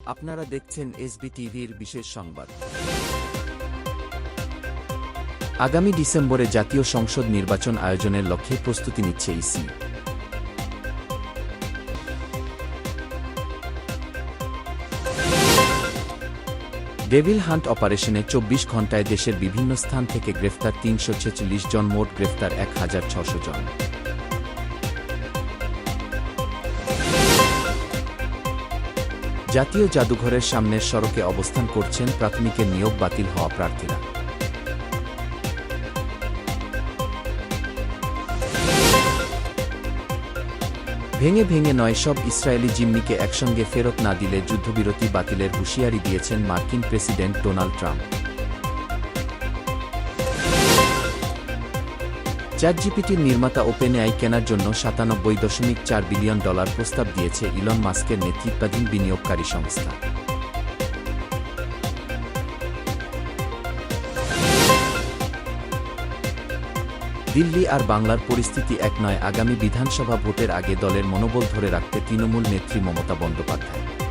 আপনারা দেখছেন এসবি-টিভির বিশেষ সংবাদ। আগামী ডিসেম্বরে জাতীয় সংসদ নির্বাচন আয়োজনের লক্ষ্যে প্রস্তুতি নিচ্ছে ইসি। ডেভিল হান্ট অপারেশনে ২৪ ঘণ্টায় দেশের বিভিন্ন স্থান থেকে গ্রেফতার ৩৪৬ জন, মোট গ্রেফতার ১,৬০০ জন। জাতীয় জাদুঘরের সামনের সড়কে অবস্থান করছেন প্রাথমিকের নিয়োগ বাতিল হওয়া প্রার্থীরা। ভেঙে ভেঙে নয়, সব ইসরায়েলি জিম্মিকে একসঙ্গে ফেরত না দিলে যুদ্ধবিরতি বাতিলের হুঁশিয়ারি দিয়েছেন মার্কিন প্রেসিডেন্ট ডোনাল্ড ট্রাম্প। চ্যাটজিপিটির নির্মাতা ওপেনএআই কেনার জন্য $৯৭.৪ বিলিয়ন প্রস্তাব দিয়েছে ইলন মাস্কের নেতৃত্বাধীন বিনিয়োগকারী সংস্থা। দিল্লি আর বাংলার পরিস্থিতি এক নয়, আগামী বিধানসভা ভোটের আগে দলের মনোবল ধরে রাখতে তৃণমূল নেত্রী মমতা বন্দ্যোপাধ্যায়